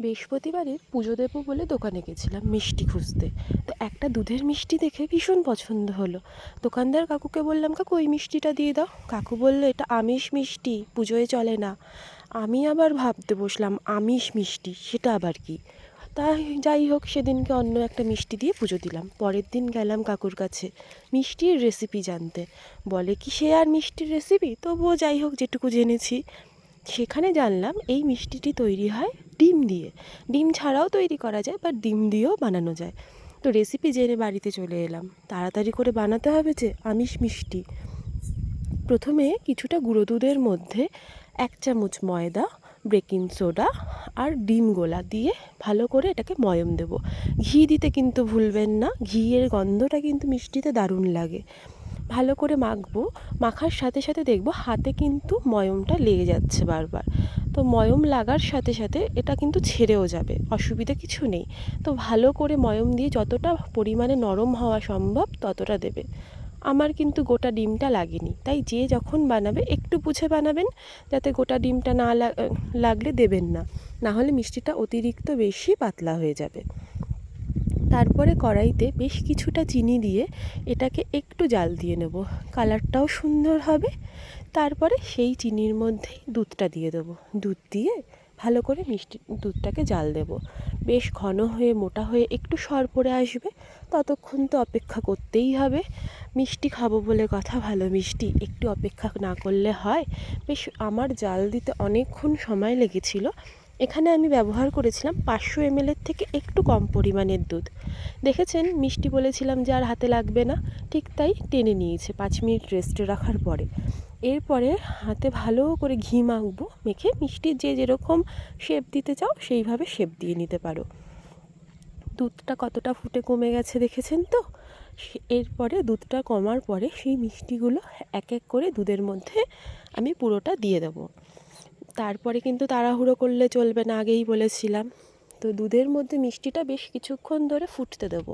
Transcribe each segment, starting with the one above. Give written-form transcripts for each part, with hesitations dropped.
বৃহস্পতিবারের পুজো দেবো বলে দোকানে গেছিলাম মিষ্টি খুঁজতে। তো একটা দুধের মিষ্টি দেখে ভীষণ পছন্দ হলো। দোকানদার কাকুকে বললাম, কাকু ওই মিষ্টিটা দিয়ে দাও। কাকু বললো, এটা আমিষ মিষ্টি, পুজোয় চলে না। আমি আবার ভাবতে বসলাম, আমিষ মিষ্টি সেটা আবার কি। তাই যাই হোক, সেদিনকে অন্য একটা মিষ্টি দিয়ে পুজো দিলাম। পরের দিন গেলাম কাকুর কাছে মিষ্টির রেসিপি জানতে। বলে কি সে আর মিষ্টির রেসিপি, তবুও যাই হোক যেটুকু জেনেছি সেখানে জানলাম এই মিষ্টিটি তৈরি হয় ডিম দিয়ে। ডিম ছাড়াও তৈরি করা যায়, বা ডিম দিয়েও বানানো যায়। তো রেসিপি জেনে বাড়িতে চলে এলাম। তাড়াতাড়ি করে বানাতে হবে যে আমিষ মিষ্টি। প্রথমে কিছুটা গুঁড়ো দুধের মধ্যে 1 চামচ ময়দা, বেকিং সোডা আর ডিম গোলা দিয়ে ভালো করে এটাকে ময়ম দেব। ঘি দিতে কিন্তু ভুলবেন না, ঘিয়ের গন্ধটা কিন্তু মিষ্টিতে দারুণ লাগে। ভালো করে মাখবো। মাখার সাথে সাথে দেখব হাতে কিন্তু ময়মটা লেগে যাচ্ছে বারবার। তো ময়ম লাগার সাথে সাথে এটা কিন্তু ছেড়েও যাবে, অসুবিধা কিছু নেই। তো ভালো করে ময়ম দিয়ে যতটা পরিমাণে নরম হওয়া সম্ভব ততটা দেবে। আমার কিন্তু গোটা ডিমটা লাগেনি, তাই যে যখন বানাবে একটু বুঝে বানাবেন, যাতে গোটা ডিমটা না লাগলে দেবেন না, নাহলে মিষ্টিটা অতিরিক্ত বেশি পাতলা হয়ে যাবে। তারপরে কড়াইতে বেশ কিছুটা চিনি দিয়ে এটাকে একটু জাল দিয়ে নেব, কালারটাও সুন্দর হবে। তারপরে সেই চিনির মধ্যেই দুধটা দিয়ে দেবো। দুধ দিয়ে ভালো করে দুধটাকে জাল দেব। বেশ ঘন হয়ে মোটা হয়ে একটু সর পড়ে আসবে, ততক্ষণ তো অপেক্ষা করতেই হবে। মিষ্টি খাবো বলে কথা, ভালো মিষ্টি একটু অপেক্ষা না করলে হয়। বেশ আমার জাল দিতে অনেকক্ষণ সময় লেগেছিল। এখানে আমি ব্যবহার করেছিলাম 500 ml থেকে একটু কম পরিমাণের দুধ। দেখেছেন, মিষ্টি বলেছিলাম যে আর হাতে লাগবে না, ঠিক তাই টেনে নিয়েছে 5 মিনিট রেস্টে রাখার পরে। এরপরে হাতে ভালো করে ঘি মাখবো, মেখে মিষ্টির যে যেরকম শেপ দিতে চাও সেইভাবে শেপ দিয়ে নিতে পারো। দুধটা কতটা ফুটে কমে গেছে দেখেছেন তো। এরপরে দুধটা কমার পরে সেই মিষ্টিগুলো এক এক করে দুধের মধ্যে আমি পুরোটা দিয়ে দেবো। তারপরে কিন্তু তাড়াহুড়ো করলে চলবে না, আগেই বলেছিলাম। তো দুধের মধ্যে মিষ্টিটা বেশ কিছুক্ষণ ধরে ফুটতে দেবো।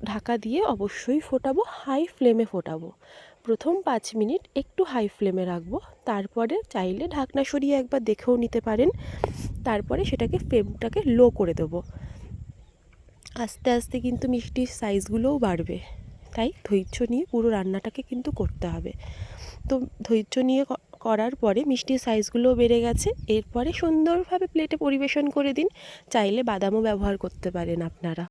ঢাকা দিয়ে অবশ্যই ফোটাবো, হাই ফ্লেমে ফোটাবো। প্রথম 5 মিনিট একটু হাই ফ্লেমে রাখবো, তারপরে চাইলে ঢাকনা সরিয়ে একবার দেখেও নিতে পারেন। তারপরে ফ্লেমটাকে লো করে দেবো। আস্তে আস্তে কিন্তু মিষ্টির সাইজগুলোও বাড়বে, তাই ধৈর্য নিয়ে পুরো রান্নাটাকে কিন্তু করতে হবে। তো ধৈর্য নিয়ে করার পরে মিষ্টির সাইজগুলোও বেড়ে গেছে। এরপরে সুন্দরভাবে প্লেটে পরিবেশন করে দিন। চাইলে বাদামও ব্যবহার করতে পারেন আপনারা।